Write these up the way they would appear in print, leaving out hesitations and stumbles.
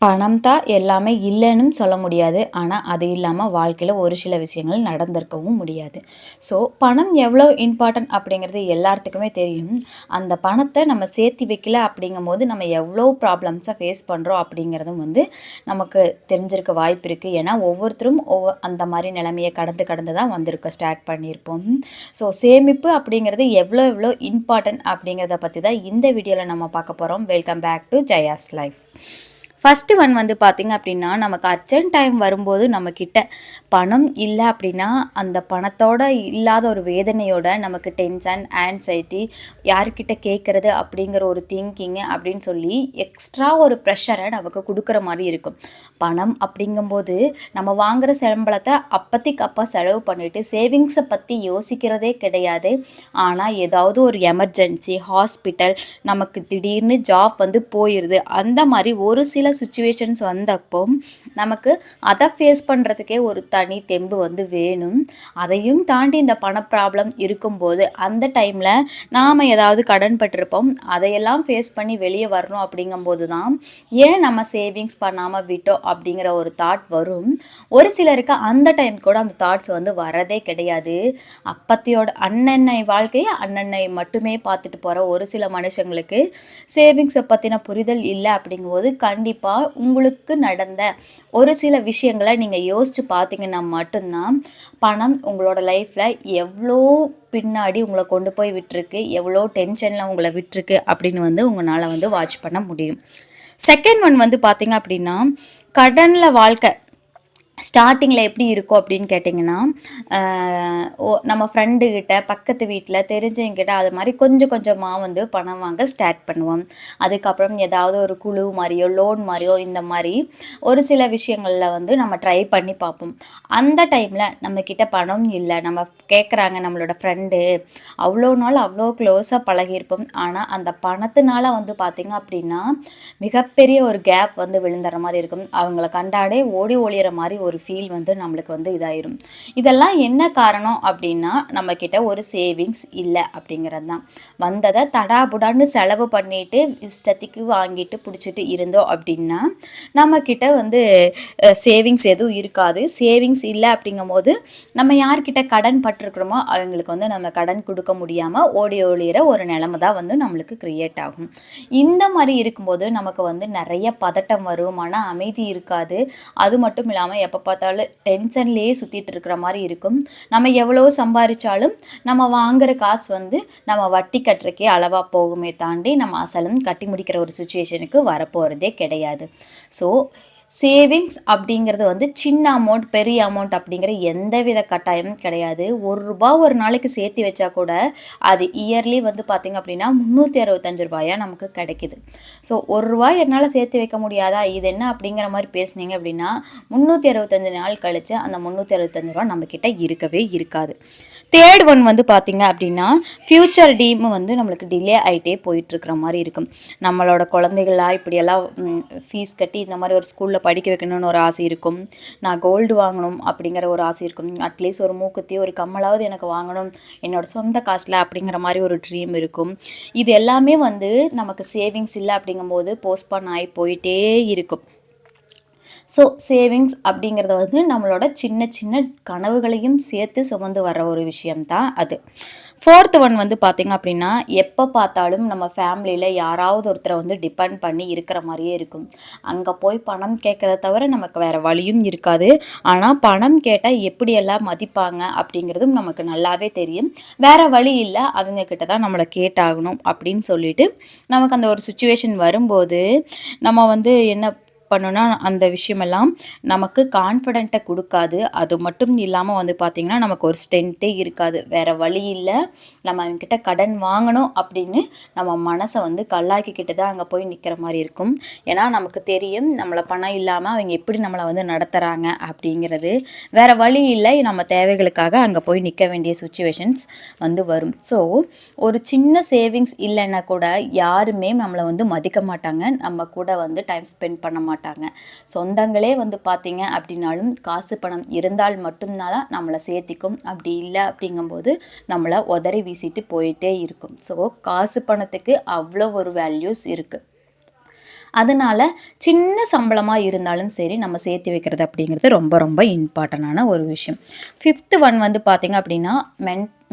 பணம் தான் எல்லாமே இல்லைன்னு சொல்ல முடியாது. ஆனா, அது இல்லாம வாழ்க்கையில ஒரு சில விஷயங்கள் நடந்திருக்கவும் முடியாது. ஸோ, பணம் எவ்வளோ இம்பார்ட்டன்ட் அப்படிங்கிறது எல்லாத்துக்குமே தெரியும். அந்த பணத்த நம்ம சேர்த்தி வைக்கல அப்படிங்கும்போது, நம்ம எவ்வளோ ப்ராப்ளம்ஸ ஃபேஸ் பண்றோம் அப்படிங்கிறதும் நமக்கு தெரிஞ்சிருக்க வாய்ப்பு இருக்கு. ஏன்னா, ஒவ்வொருத்தரும் அந்த மாரி நிலைமைய கடந்து கடந்து தான் வந்திருக்க ஸ்டார்ட் பண்ணியிருப்போம். ஸோ, சேமிப்பு அப்படிங்கிறது எவ்வளோ எவ்வளோ இம்பார்ட்டன்ட் அப்படிங்கிறத பத்தி தான் இந்த வீடியோல நம்ம பார்க்க போறோம். Welcome back to Jaya's life. First one பார்த்தீங்க அப்படின்னா, நமக்கு அர்ஜென்ட் டைம் வரும்போது நம்மக்கிட்ட பணம் இல்ல அப்படின்னா, அந்த பணத்தோட இல்லாத ஒரு வேதனையோட நமக்கு டென்ஷன், ஆங்ஸைட்டி, யார்கிட்ட கேட்கறது அப்படிங்கிற ஒரு திங்கிங்கு அப்படின்னு சொல்லி எக்ஸ்ட்ரா ஒரு ப்ரெஷரை நமக்கு குடுக்குற மாரி இருக்கும். பணம் அப்படிங்கும்போது நம்ம வாங்குற சம்பளத்த அப்பத்திக்கு அப்ப செலவு பண்ணிட்டு சேவிங்ஸை பத்தி யோசிக்கிறதே கிடையாது. ஆனா, ஏதாவது ஒரு எமர்ஜென்சி, ஹாஸ்பிட்டல், நமக்கு திடீர்னு ஜாப் போயிருது. அந்த மாரி ஒரு சில சிச்சுவேஷன்ஸ் வந்தப்போ நமக்கு அதை ஃபேஸ் பண்ணுறதுக்கே ஒரு தனி தெம்பு வேணும். அதையும் தாண்டி இந்த பண ப்ராப்ளம் இருக்கும்போது அந்த டைமில் நாம் ஏதாவது கடன் பட்டிருப்போம். அதையெல்லாம் ஃபேஸ் பண்ணி வெளியே வரணும் அப்படிங்கும்போது தான் ஏன் நம்ம சேவிங்ஸ் பண்ணாமல் விட்டோம் அப்படிங்கிற ஒரு தாட் வரும். ஒரு சிலருக்கு அந்த டைம் கூட அந்த தாட்ஸ் வரதே கிடையாது. அப்பத்தியோட அன்னன்னை வாழ்க்கையை அன்னன்னை மட்டுமே பார்த்துட்டு போகிற ஒரு சில மனுஷங்களுக்கு சேவிங்ஸை பற்றின புரிதல் இல்லை அப்படிங்கும்போது கண்டிப்பாக உங்களுக்கு நடந்த ஒரு சில விஷயங்களை நீங்கள் யோசித்து பார்த்தீங்கன்னா மட்டும்தான் பணம் உங்களோட லைஃப்பில் எவ்வளோ பின்னாடி உங்களை கொண்டு போய் விட்டுருக்கு, எவ்வளோ டென்ஷனில் உங்களை விட்டுருக்கு அப்படின்னு உங்களால் வாட்ச் பண்ண முடியும். செகண்ட் ஒன் பார்த்தீங்க அப்படின்னா, கடனில் வாழ்க்கை ஸ்டார்டிங்கில் எப்படி இருக்கும் அப்படின்னு கேட்டிங்கன்னா, நம்ம ஃப்ரெண்டுக்கிட்ட, பக்கத்து வீட்டில் தெரிஞ்சவங்கிட்ட அது மாதிரி கொஞ்சம் கொஞ்சமாக பணம் வாங்க ஸ்டார்ட் பண்ணுவோம். அதுக்கப்புறம் ஏதாவது ஒரு குழு மாதிரியோ, லோன் மாதிரியோ இந்த மாதிரி ஒரு சில விஷயங்களில் நம்ம ட்ரை பண்ணி பார்ப்போம். அந்த டைமில் நம்மக்கிட்ட பணம் இல்லை, நம்ம கேட்குறாங்க நம்மளோட ஃப்ரெண்டு, அவ்வளோ நாள் அவ்வளோ க்ளோஸாக பழகியிருப்போம். ஆனால் அந்த பணத்தினால பார்த்திங்க அப்படின்னா மிகப்பெரிய ஒரு கேப் விழுந்துற மாதிரி இருக்கும். அவங்கள கண்டாடே ஓடி ஒளியிற மாதிரி ஒரு ஃபீல் நம்மளுக்கு இதாயிரும். இதெல்லாம் என்ன காரணம் அப்படின்னா, நம்ம கிட்ட ஒரு சேவிங்ஸ் இல்லை அப்படிங்கிறது தான். வந்ததை தடாபுடான்னு செலவு பண்ணிட்டு இஷ்டத்துக்கு வாங்கிட்டு பிடிச்சிட்டு இருந்தோம் அப்படின்னா நம்ம கிட்ட சேவிங்ஸ் எதுவும் இருக்காது. சேவிங்ஸ் இல்லை அப்படிங்கும்போது நம்ம யார்கிட்ட கடன் பட்டிருக்கிறோமோ அவங்களுக்கு நம்ம கடன் கொடுக்க முடியாமல் ஓடி ஒளியிற ஒரு நிலைமை தான் நம்மளுக்கு கிரியேட் ஆகும். இந்த மாதிரி இருக்கும்போது நமக்கு நிறைய பதட்டம் வரும், மன அமைதி இருக்காது. அது மட்டும் இல்லாமல் எப்போ பார்த்தாலும் டென்ஷன்லேயே சுற்றிட்டு இருக்கிற மாதிரி இருக்கும். நம்ம எவ்வளோ சம்பாதிச்சாலும் நம்ம வாங்குற காசு நம்ம வட்டி கட்டுறக்கே அளவாக போகுமே தாண்டி நம்ம அசலும் கட்டி முடிக்கிற ஒரு சுச்சுவேஷனுக்கு வரப்போகிறதே கிடையாது. ஸோ சேவிங்ஸ் அப்படிங்கிறது சின்ன அமௌண்ட், பெரிய அமௌண்ட் அப்படிங்கிற எந்த வித கட்டாயமும் கிடையாது. ₹1 ஒரு நாளைக்கு சேர்த்து வச்சா கூட அது இயர்லி பார்த்திங்க அப்படின்னா ₹365 நமக்கு கிடைக்குது. ஸோ ₹1 என்னால் சேர்த்து வைக்க முடியாதா, இது என்ன அப்படிங்கிற மாதிரி பேசுனீங்க அப்படின்னா 365 நாள் கழிச்சு அந்த ₹365 நம்மக்கிட்ட இருக்கவே இருக்காது. தேர்ட் ஒன் பார்த்திங்க அப்படின்னா ஃப்யூச்சர் டீம் நம்மளுக்கு டிலே ஆகிட்டே போயிட்டுருக்கிற மாதிரி இருக்கும். நம்மளோட குழந்தைகளாக இப்படியெல்லாம் ஃபீஸ் கட்டி இந்த மாதிரி ஒரு ஸ்கூலில் படிக்க வைக்கணும்னு ஒரு ஆசை இருக்கும். நான் கோல்டு வாங்கணும் அப்படிங்கிற ஒரு ஆசை இருக்கும். அட்லீஸ்ட் ஒரு மூக்குத்தி, ஒரு கம்மலாவது எனக்கு வாங்கணும் என்னோட சொந்த காசில் அப்படிங்கிற மாதிரி ஒரு ட்ரீம் இருக்கும். இது எல்லாமே நமக்கு சேவிங்ஸ் இல்லை அப்படிங்கும்போது போஸ்ட்பான் ஆகி போயிட்டே இருக்கும். ஸோ சேவிங்ஸ் அப்படிங்கிறது நம்மளோட சின்ன சின்ன கனவுகளையும் சேர்த்து சுமந்து வர ஒரு விஷயம்தான் அது. ஃபோர்த் ஒன் பார்த்திங்க அப்படின்னா, எப்போ பார்த்தாலும் நம்ம ஃபேமிலியில் யாராவது ஒருத்தரை டிபெண்ட் பண்ணி இருக்கிற மாதிரியே இருக்கும். அங்கே போய் பணம் கேட்குறத தவிர நமக்கு வேறு வழியும் இருக்காது. ஆனால் பணம் கேட்டால் எப்படியெல்லாம் மதிப்பாங்க அப்படிங்கிறதும் நமக்கு நல்லாவே தெரியும். வேறு வழி இல்லை, அவங்கக்கிட்ட தான் நம்மளை கேட்டாகணும் அப்படின்னு சொல்லிட்டு நமக்கு அந்த ஒரு சுச்சுவேஷன் வரும்போது நம்ம என்ன பண்ணோன்னா அந்த விஷயமெல்லாம் நமக்கு கான்ஃபிடென்ட்டை கொடுக்காது. அது மட்டும் இல்லாமல் பார்த்திங்கன்னா நமக்கு ஒரு ஸ்ட்ரென்த்தே இருக்காது. வேறு வழி இல்லை, நம்ம அவங்கக்கிட்ட கடன் வாங்கணும் அப்படின்னு நம்ம மனசை கல்லாக்கிக்கிட்டு தான் அங்கே போய் நிற்கிற மாதிரி இருக்கும். ஏன்னா நமக்கு தெரியும் நம்மளை பணம் இல்லாமல் அவங்க எப்படி நம்மளை நடத்துகிறாங்க அப்படிங்கிறது. வேறு வழி இல்லை, நம்ம தேவைகளுக்காக அங்கே போய் நிற்க வேண்டிய சுச்சுவேஷன்ஸ் வரும். ஸோ ஒரு சின்ன சேவிங்ஸ் இல்லைன்னா கூட யாருமே நம்மளை மதிக்க மாட்டாங்க, நம்ம கூட டைம் ஸ்பெண்ட் பண்ண மாட்டாங்க. சொந்தங்களே பார்த்தீங்க அப்படின்னாலும் காசு பணம் இருந்தால் மட்டும்தான் நம்மளை சேர்த்திக்கும். அப்படி இல்லை அப்படிங்கும்போது நம்மளை உதறி வீசிட்டு போயிட்டே இருக்கும். ஸோ காசு பணத்துக்கு அவ்வளோ ஒரு வேல்யூஸ் இருக்குது. அதனால சின்ன சம்பளமா இருந்தாலும் சரி, நம்ம சேர்த்து வைக்கிறது அப்படிங்கிறது ரொம்ப ரொம்ப இம்பார்ட்டன்டான ஒரு விஷயம். 5த் ஒன் வந்து பார்த்தீங்க அப்படின்னா,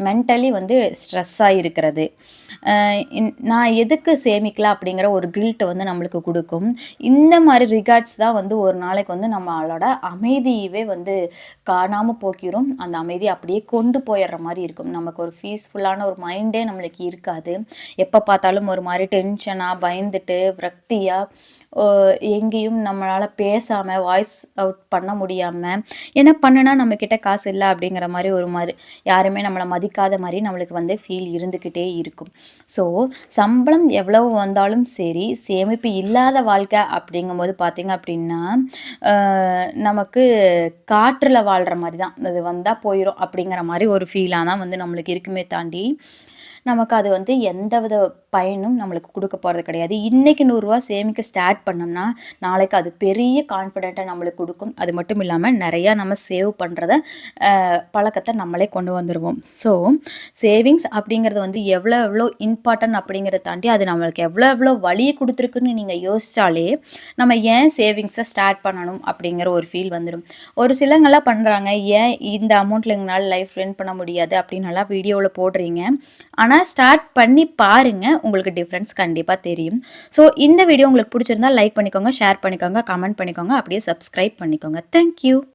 மென்டலி வந்து ஸ்ட்ரெஸ்ஸா இருக்கிறது. நான் எதுக்கு சேமிக்கல அப்படிங்கிற ஒரு கில்ட் வந்து நம்மளுக்கு குடுக்கும். இந்த மாரி ரிகார்ட்ஸ் தான் வந்து ஒரு நாளைக்கு வந்து நம்மளோட அமைதியவே வந்து காணாம போக்கிரும். அந்த அமைதிய அப்படியே கொண்டு போயிர்ற மாரி இருக்கும். நமக்கு ஒரு பீஸ்ஃபுல்லான ஒரு மைண்டே நம்மளுக்கு இருக்காது. எப்ப பார்த்தாலும் ஒரு மாரி டென்ஷனா, பயந்துட்டு, விரக்தியா, ஒ எங்கேயும் நம்மளால பேசாம, வாய்ஸ் அவுட் பண்ண முடியாம, ஏன்னா பண்ணுனா நம்மகிட்ட காசு இல்ல அப்படிங்கிற மாரி ஒரு மாரி யாருமே நம்மள மதிக்காத மாரி நம்மளுக்கு வந்து ஃபீல் இருந்துக்கிட்டே இருக்கும். ஸோ, சம்பளம் எவ்வளவு வந்தாலும் சரி, சேமிப்பு இல்லாத வாழ்க்கை அப்படிங்கும்போது பார்த்தீங்க அப்படின்னா, அ நமக்கு காற்றுல வாழ்ற மாரி தான். அது வந்தா போயிரும் அப்படிங்கிற மாரி ஒரு ஃபீலா தான் வந்து நம்மளுக்கு இருக்குமே தாண்டி, நமக்கு அது வந்து எந்தவித பயனும் நம்மளுக்கு குடுக்க போறது கிடையாது. இன்னைக்கு ரூ. 100 சேமிக்க ஸ்டார்ட் பண்ணோம்னா, நாளைக்கு அது பெரிய கான்ஃபிடென்ட்ட நம்மளுக்கு குடுக்கும். அது மட்டும் இல்லாம நெறையா நம்ம சேவ் பண்றத பழக்கத்த நம்மளே கொண்டு வந்துருவோம். ஸோ, சேவிங்ஸ் அப்படிங்கிறது வந்து எவ்வளோ எவ்வளோ இம்பார்ட்டன்ட் அப்படிங்கிறத தாண்டி அது நம்மளுக்கு எவ்வளோ எவ்வளோ வலிய குடுத்துருக்குன்னு நீங்க யோசிச்சாலே, நம்ம ஏன் சேவிங்ஸ ஸ்டார்ட் பண்ணணும் அப்படிங்கிற ஒரு ஃபீல் வந்துடும். ஒரு சிலவங்கலாம் பண்றாங்க, ஏன் இந்த அமௌண்ட்ல எங்கனால லைஃப் ரன் பண்ண முடியாது அப்படின்னலாம் வீடியோல போடுறீங்க. ஆனா ஸ்டார்ட் பண்ணி பாருங்க. உங்களுக்கு டிஃபரன்ஸ் கண்டிப்பா தெரியும். ஸோ, இந்த வீடியோ உங்களுக்கு புடிச்சிருந்தா லைக் பண்ணிக்கோங்க, ஷேர் பண்ணிக்கோங்க, கமெண்ட் பண்ணிக்கோங்க, அப்படியே சப்ஸ்கிரைப் பண்ணிக்கோங்க. Thank you.